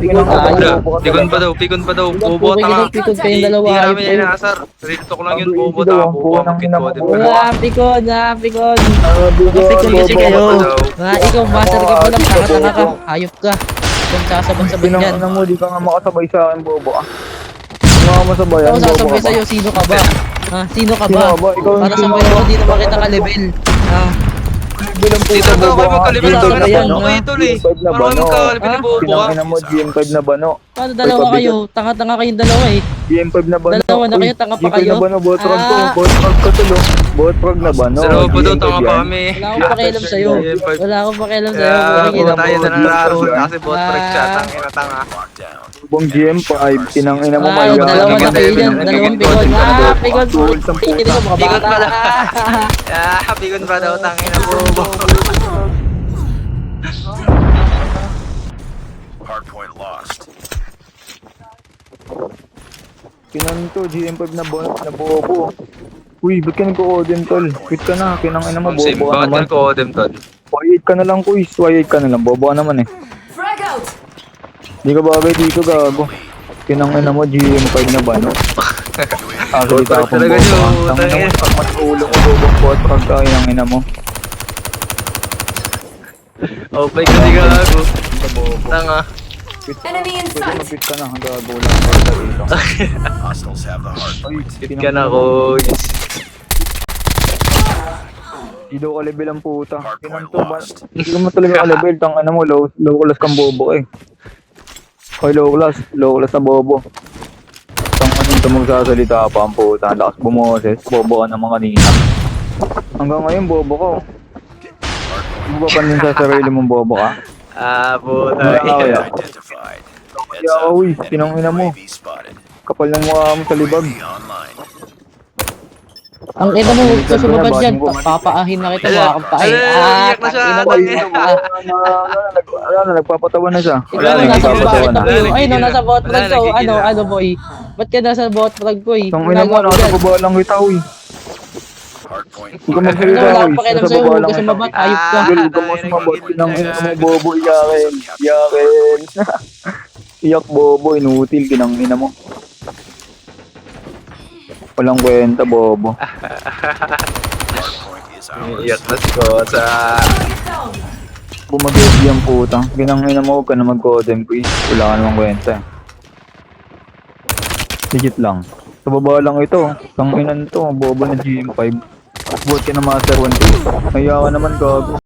pikon Pikon pa daw. Wala, Bobo tanga. pikon kayong dalawa. Hindi namin Ayop kayo. inaasar. Real talk lang yun, bobo tanga. Bobo ang pikon. Wala, pikon. Bigo, Kasi bobo. kayo. daw. Ikaw, master ka pa lang, tanga-tanga ka. Hayop ka. Kung sasabay-sabay Pinang dyan. ano mo, di ka nga makasabay sa akin, bobo ah. Hindi nga masabayan, Ako bobo sasabay ka ba? sa'yo, sino ka ba? Ha? Sino ka Sino ba? ka ba? Ikaw ang Para sino sabay ka? ako, di naman kita ka-level. Ha? Bilang po Dito sa daw bobo kayo ah. magkalibin Wala sa sa mga bayan, bobo ha? kayo tol eh. GM5 na Parang ba, no? magkalibin ni bobo Pinang ah. ina mo, GM5 na ba, no? Paano dalawa pabigat. kayo? Tanga-tanga kayong dalawa eh. GM5 na ba, no? Dalawa na Uy, kayo, tanga pa GM5 kayo? na ba, no? Botrog ko, Ah. botrog ko tulo. Botrog na ba, no? Sa loob po daw, GM5 tanga pa yan. kami. Wala akong pakialam sa'yo. GM5. Wala akong pakialam sa'yo. Kaya Putang po ina tayo mo. na nangarap kasi bot break siya. Tangina tanga. Bong GM5, pinang ina mo, Ah, maya. dalawa na kayo dyan. Naging Dalawang pikon. pikon. Pikon. Tuwal sa puta. Pikon mo, mga Pikon bata. pala. Pikon pa daw, tangina bobo. Hardpoint lost. Pinanto, GM5 na bobo. Uy, ba't ka nagko-odem, tol? Quit ka na, kinang ina mo, Sim, bobo ka bakit naman. ka odem tol? Y8 ka na lang, quiz. Y8 ka na lang, bobo ka naman eh. Frag out! Di ka bagay dito, gago. Kinang ina mo, GM5 na ba, no? Salita ka pang Talaga bobo. yun, Tangin tangin. mo, pag mas ulo ko, bobo ko at pagka inang ina mo. Oh, play ka di ka gago. Tanga. Enemy in Pwede sight! mag-quit ka na, gago lang. Basta dito. Hostiles have the hardpoint. Hit ka na ko. Di daw ka-level ang puta. Hardpoint Pinanto ba? lost. Hindi ka mo talaga ka-level. Tang ano mo, low class kang bobo eh. Hoy, low class na bobo. Tang ano ito magsasalita pa ang puta. Lakas bumoses. Bobo ka naman kanina. Hanggang ngayon, bobo ka. Hindi ba panin sa sarili mong bobo ka? Puta. Kaya, Identified. Heads kaya up. uy, pinangina mo. UAV spotted. Kapal ng mukha mo sa libag. UAV online. Ang ina mo, huwag ka sumabad dyan. Papaahin na kita, mga kampain. Iyak na siya. Nagpapatawa na siya. Ikaw na nasa Nagpapatawa bakit na. ako yun? Ay, no, nasa bot Wala, flag ko. nagigil Ano, boy? Ba't ka nasa bot flag ko eh? Tang ina mo, Ginagawa nasa dyan. baba lang kita, uy. Hardpoint Huwag ka lost. magsalita, Wala akong uy. pakialam Nasa sa'yo, baba huwag lang ka kita. sumabot, ayop ka. Huwag ka mo sumabot. Pinang ina mo, bobo, iyakin. Iyakin. Iyak, bobo, inutil, kinang ina mo. Walang kwenta, bobo. Hardpoint is ours. Iyak na ko sa... Bumagedi ang puta. Kinang ina mo, huwag ka na mag-codem, quiz. Wala ka namang kwenta. Legit lang. Sa baba lang ito. Tang inan to, bobo na GM5. Bot ka na Master 1 Kaya ka naman, gago.